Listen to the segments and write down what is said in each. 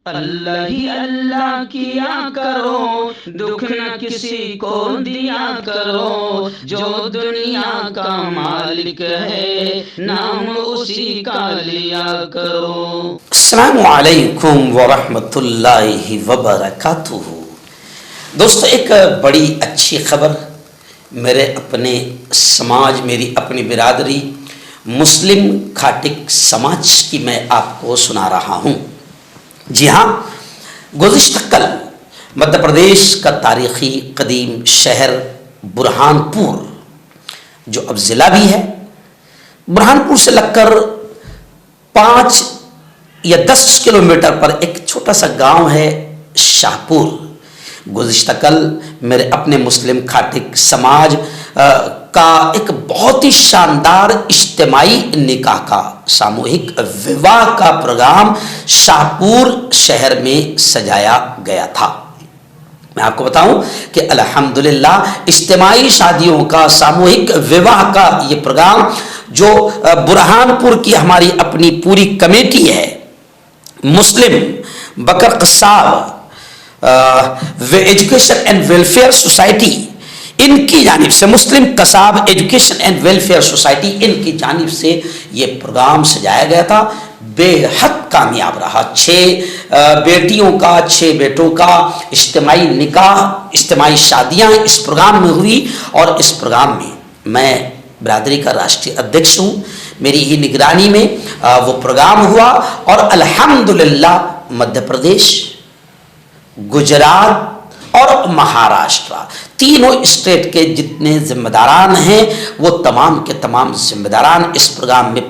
اللہ ہی اللہ کیا کرو، دکھ نہ کسی کو دیا کرو، جو دنیا کا مالک ہے نام اسی کا لیا کرو۔ السلام علیکم ورحمۃ اللہ وبرکاتہ۔ دوستو، ایک بڑی اچھی خبر میرے اپنے سماج، میری اپنی برادری مسلم کھاٹک سماج کی میں آپ کو سنا رہا ہوں۔ جی ہاں، گزشتہ کل مدھیہ پردیش کا تاریخی قدیم شہر برہان پور، جو اب ضلع بھی ہے، برہان پور سے لگ کر 5 یا 10 کلومیٹر پر ایک چھوٹا سا گاؤں ہے شاہ پور۔ گزشتہ کل میرے اپنے مسلم کھاٹک سماج کا ایک بہت ہی شاندار اجتماعی نکاح کا، ساموہک وواہ کا پروگرام شاہ پور شہر میں سجایا گیا تھا۔ میں آپ کو بتاؤں کہ الحمدللہ اجتماعی شادیوں کا، ساموہک وواہ کا یہ پروگرام جو برہان پور کی ہماری اپنی پوری کمیٹی ہے، مسلم بکر قصاب ایجوکیشن اینڈ ویلفیئر سوسائٹی، ان کی جانب سے، مسلم قصاب ایجوکیشن اینڈ ویلفیئر سوسائٹی، ان کی جانب سے یہ پروگرام سجایا گیا تھا۔ بے حد کامیاب رہا۔ 6 بیٹیوں کا، 6 بیٹوں کا اجتماعی نکاح، اجتماعی شادیاں اس پروگرام میں ہوئی، اور اس پروگرام میں میں برادری کا راشٹری ادھیکش ہوں۔ میری ہی نگرانی میں وہ پروگرام ہوا، اور الحمدللہ مدھیہ پردیش، گجرات اور مہاراشٹر، تینوں اسٹیٹ کے جتنے ذمہ داران ہیں وہ تمام کے تمام ذمہ داران اس پروگرام میں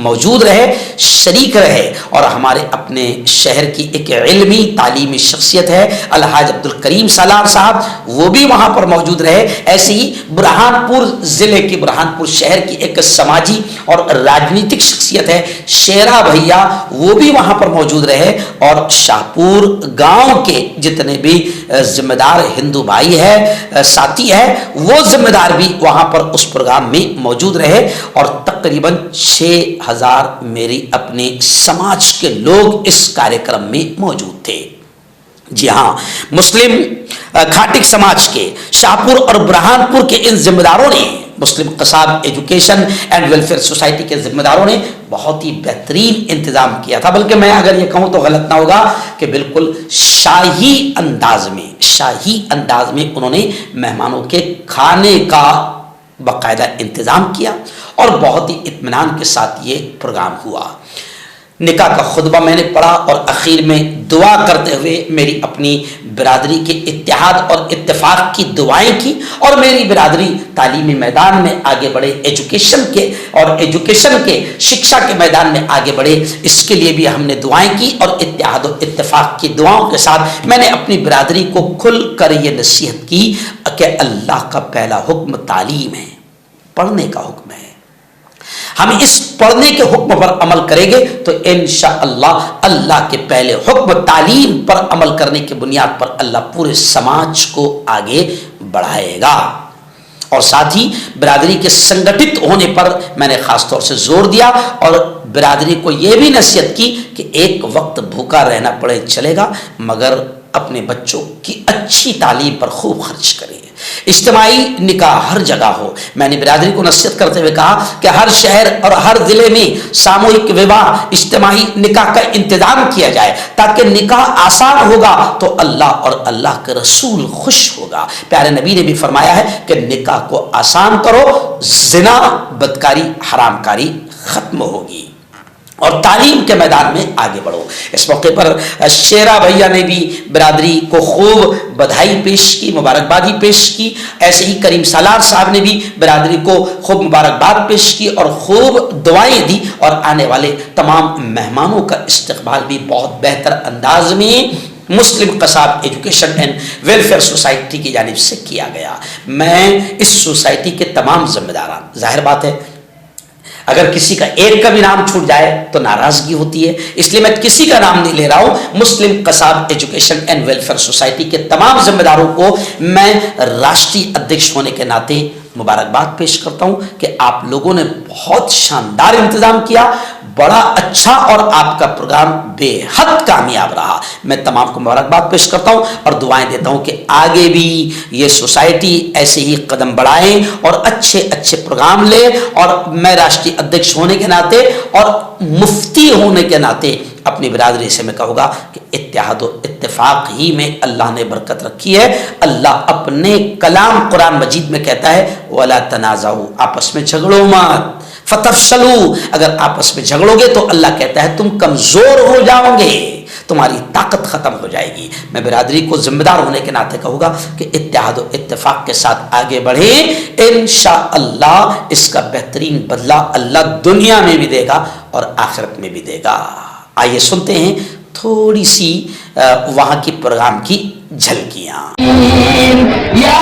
موجود رہے، شریک رہے، اور ہمارے اپنے شہر کی ایک علمی تعلیمی شخصیت ہے الحاج عبدالکریم سالار صاحب، وہ بھی وہاں پر موجود رہے۔ ایسے ہی برہان پور ضلع کی، برہان پور شہر کی ایک سماجی اور راجنیتک شخصیت ہے شیرا بھیا، وہ بھی وہاں پر موجود رہے، اور شاہ پور گاؤں کے جتنے بھی ذمہ دار ہندو بھائی ہے، ساتھی ہے، وہ ذمہ دار بھی وہاں پر اس پروگرام میں موجود رہے، اور تقریباً 6000 میری اپنے سماج کے لوگ اس کاریکرم میں موجود تھے۔ جی ہاں، مسلم کھاٹک سماج کے شاہپور اور برہان پور کے ان ذمہ داروں نے، مسلم قصاب ایجوکیشن اینڈ ویلفیئر سوسائٹی کے ذمہ داروں نے بہت ہی بہترین انتظام کیا تھا، بلکہ میں اگر یہ کہوں تو غلط نہ ہوگا کہ بالکل شاہی انداز میں انہوں نے مہمانوں کے کھانے کا باقاعدہ انتظام کیا، اور بہت ہی اطمینان کے ساتھ یہ پروگرام ہوا۔ نکاح کا خطبہ میں نے پڑھا، اور اخیر میں دعا کرتے ہوئے میری اپنی برادری کے اتحاد اور اتفاق کی دعائیں کی، اور میری برادری تعلیمی میدان میں آگے بڑھے، ایجوکیشن کے شکشا کے میدان میں آگے بڑھے، اس کے لیے بھی ہم نے دعائیں کی، اور اتحاد و اتفاق کی دعاؤں کے ساتھ میں نے اپنی برادری کو کھل کر یہ نصیحت کی کہ اللہ کا پہلا حکم تعلیم ہے، پڑھنے کا حکم ہے۔ ہم اس پڑھنے کے حکم پر عمل کریں گے تو انشاءاللہ اللہ کے پہلے حکم تعلیم پر عمل کرنے کی بنیاد پر اللہ پورے سماج کو آگے بڑھائے گا۔ اور ساتھ ہی برادری کے سنگٹھت ہونے پر میں نے خاص طور سے زور دیا، اور برادری کو یہ بھی نصیحت کی کہ ایک وقت بھوکا رہنا پڑے چلے گا، مگر اپنے بچوں کی اچھی تعلیم پر خوب خرچ کریں۔ اجتماعی نکاح ہر جگہ ہو۔ میں نے برادری کو نصیحت کرتے ہوئے کہا کہ ہر شہر اور ہر ضلع میں ساموہک وواہ، اجتماعی نکاح کا انتظام کیا جائے، تاکہ نکاح آسان ہوگا تو اللہ اور اللہ کے رسول خوش ہوگا۔ پیارے نبی نے بھی فرمایا ہے کہ نکاح کو آسان کرو، زنا، بدکاری، حرام کاری ختم ہوگی، اور تعلیم کے میدان میں آگے بڑھو۔ اس موقع پر شیرا بھیا نے بھی برادری کو خوب بدھائی پیش کی، مبارکبادی پیش کی۔ ایسے ہی کریم سالار صاحب نے بھی برادری کو خوب مبارکباد پیش کی اور خوب دعائیں دی، اور آنے والے تمام مہمانوں کا استقبال بھی بہت بہتر انداز میں مسلم قصاب ایجوکیشن اینڈ ویلفیئر سوسائٹی کی جانب سے کیا گیا۔ میں اس سوسائٹی کے تمام ذمہ داران، ظاہر بات ہے اگر کسی کا ایک کا بھی نام چھوٹ جائے تو ناراضگی ہوتی ہے، اس لیے میں کسی کا نام نہیں لے رہا ہوں۔ مسلم قصاب ایجوکیشن اینڈ ویلفیئر سوسائٹی کے تمام ذمہ داروں کو میں راشٹری ادھیکش ہونے کے ناطے مبارکباد پیش کرتا ہوں کہ آپ لوگوں نے بہت شاندار انتظام کیا، بڑا اچھا اور آپ کا پروگرام بے حد کامیاب رہا. میں تمام کو مبارکباد پیش کرتا ہوں اور دعائیں دیتا ہوں کہ آگے بھی یہ سوسائٹی ایسے ہی قدم بڑھائیں اور اچھے اچھے پروگرام لے. اور میں راشٹری ادھیکش ہونے کے ناطے اور مفتی ہونے کے ناطے اپنی برادری سے میں کہوں گا کہ اتحاد و اتفاق ہی میں اللہ نے برکت رکھی ہے. اللہ اپنے کلام قرآن مجید میں کہتا ہے وَلَا تَنَازَعُوا، آپس میں جھگڑو مت، فَتَفْشَلُوا، اگر آپس میں جھگڑو گے تو اللہ کہتا ہے تم کمزور ہو جاؤ گے، تمہاری طاقت ختم ہو جائے گی. میں برادری کو ذمہ دار ہونے کے ناطے کہوں گا کہ اتحاد و اتفاق کے ساتھ آگے بڑھیں. انشاءاللہ اس کا بہترین بدلہ اللہ دنیا میں بھی دے گا اور آخرت میں بھی دے گا. آئیے سنتے ہیں تھوڑی سی وہاں کی پروگرام کی جھلکیاں. یا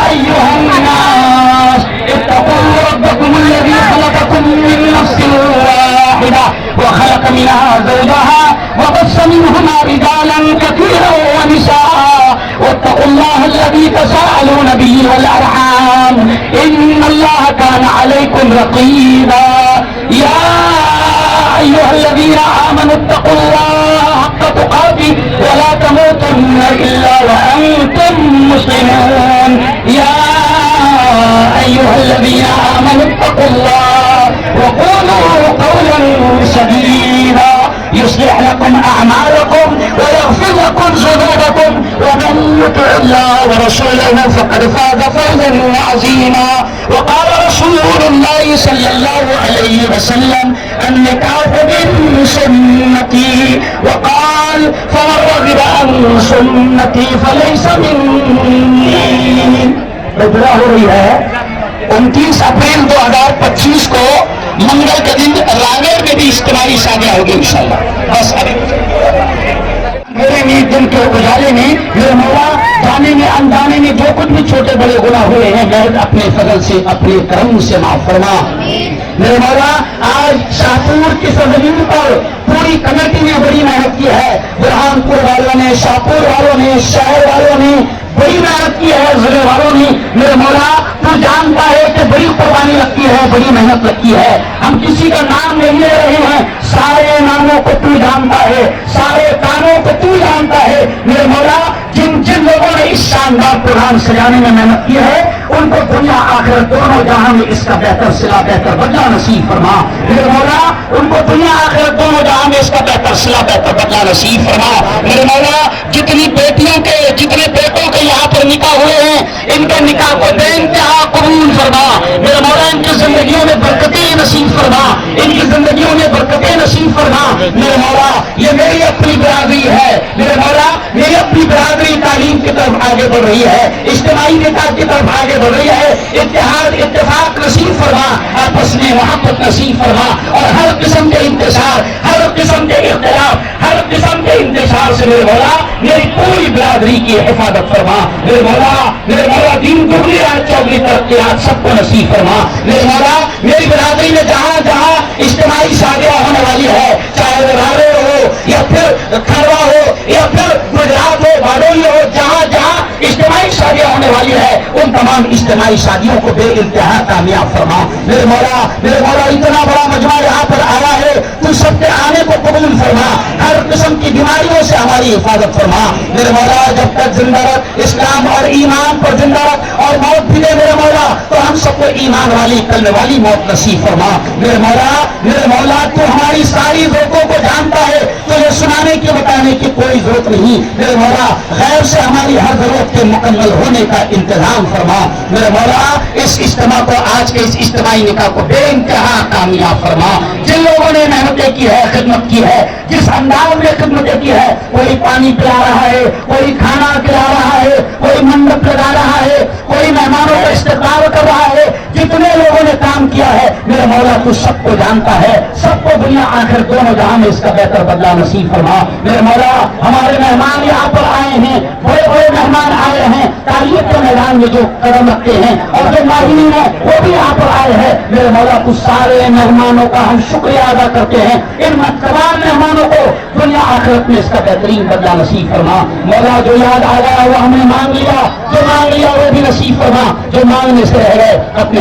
ایھا الناس اتقوا ربکم الذی خلقکم من نفس واحدہ وخلق منها زوجها وبث منهما رجالا كثيرا ونساء واتقوا الله الذي تساءلون به والارحام ان الله كان عليكم رقيبا. يا أيها الذين آمنوا اتقوا الله حق تقاته ولا تموتن إلا وأنتم مسلمون. يا أيها الذين آمنوا اتقوا الله وقولوا قولا سديدا يصلح لكم أعمالكم ويغفر لكم ذنوبكم ومن يطع الله ورسوله فقد فاز فوزا عظيما. وقال رسول الله صلى الله عليه وسلم النكاح من سنتي وقال فمن رغب عن سنتي فليس مني. بدرا ہو رہی ہے 29 اپریل 2025 کو منگل کے دن رانگیر میں بھی اجتماعی شادیاں ہوگی انشاءاللہ. بس میرے میں دن کے اجالے میں میرے مولا جانے میں انجانے میں جو کچھ بھی چھوٹے بڑے گناہ ہوئے ہیں میں اپنے فضل سے اپنے کرم سے معاف فرما. میرے مولا آج شاہپور کی سرزمین پر پوری کمیٹی نے بڑی محنت کی ہے. برہان پور والوں نے، شاہپور والوں نے، شہر والوں نے بڑی محنت کی ہے، ضلع والوں نے. میرے مولا تو جانتا ہے کہ بڑی قربانی لگتی ہے، بڑی محنت لگتی ہے. ہم کسی کا نام نہیں لے رہے ہیں، سارے ناموں کو تو جانتا ہے، سارے کاموں کو تو جانتا ہے. میرے مولا جن جن لوگوں نے اس شاندار پروگرام سجانے میں محنت کی ہے ان کو دنیا آخرت دونوں جہاں میں اس کا بہتر صلہ بہتر بدلہ نصیب فرما. میرے مولا ان کو دنیا آخرت دونوں جہاں میں اس کا بہتر صلہ بہتر بدلہ نصیب فرما. میرے مولا جتنی بیٹیوں کے جتنے بیٹوں کے یہاں پر نکاح ہوئے ہیں ان کے نکاح کو بے انتہا قبول فرما. میرے مولا ان کی زندگیوں میں برکتیں نصیب فرما، ان کی زندگیوں میں برکتیں نصیب فرما. میرے مولا یہ میری اپنی برادری ہے، میرے مولا میری اپنی برادری تعلیم کی طرف آگے بڑھ رہی ہے، اجتماعی نکاح کی طرف آگے بڑھ رہی ہے. اتحاد اتفاق نصیب فرما، آپس میں محبت نصیب فرما اور ہر قسم کے انتشار، ہر قسم کے اختلاف، ہر قسم کے انتشار سے میرے مولا میری پوری برادری کی حفاظت فرما. میرے مولا دین دگنی رات چوگنی ترقیات سب کو نصیب فرما. میرے مولا میری برادری میں جہاں جہاں اجتماعی شادیاں ہونے والی ہے، چاہے وہ رارے ہو یا پھر کھروا ہو یا پھر گجرات ہو، بادوئی ہو، جہاں جہاں اجتماعی شادیاں ہونے والی ہے ان تمام اجتماعی شادیوں کو بے انتہا کامیاب فرما. میرے مولا اتنا بڑا مجمع یہاں پر آیا ہے، تو سب کے آنے کو قبول فرما، ہر قسم کی بیماریوں سے ہماری حفاظت فرما. میرے مولا جب تک زندہ رکھ، اسلام اور ایمان پر زندہ رکھ اور موت بھی دے میرے مولا تو ہم سب کو ایمان والی کلمے والی موت نصیب فرما. میرے مولا تو ہماری ساری ضرورتوں کو جانتا ہے، تو یہ سنانے کی بتانے کی کوئی ضرورت نہیں. میرے مولا غیر سے ہماری ہر ضرورت کے مکمل ہونے کا انتظام فرما. میرے مولا اس اجتماع کو، آج کے اس اجتماعی نکاح کو بے انتہا کامیاب فرما. جن لوگوں نے محنتیں کی ہے، خدمت کی ہے، جس انداز میں خدمتیں کی ہے، کوئی پانی پلا رہا ہے، کوئی کھانا کھلا رہا ہے، کوئی منڈپ لگا رہا ہے، کوئی مہمانوں کا استقبال کر رہا ہے، جتنے لوگوں نے کام کیا ہے میرے مولا تو سب کو جانتا ہے. سب کو دنیا آخر دونوں جہاں میں اس کا بہتر بدلہ نصیب فرما. میرے مولا ہمارے مہمان یہاں پر آئے ہیں، بڑے بڑے مہمان آئے ہیں، تعلیم کے میدان میں جو قدم رکھتے ہیں اور جو ماہرین ہیں وہ بھی یہاں پر آئے ہیں. میرے مولا تو سارے مہمانوں کا ہم شکریہ ادا کرتے ہیں. ان تمام مہمانوں کو دنیا آخرت میں اس کا بہترین بدلہ نصیب فرما. مولا جو یاد آ گیا وہ ہم نے مانگ لیا، جو مانگ لیا وہ بھی نصیب فرما، جو مانگنے سے رہ گئے اپنے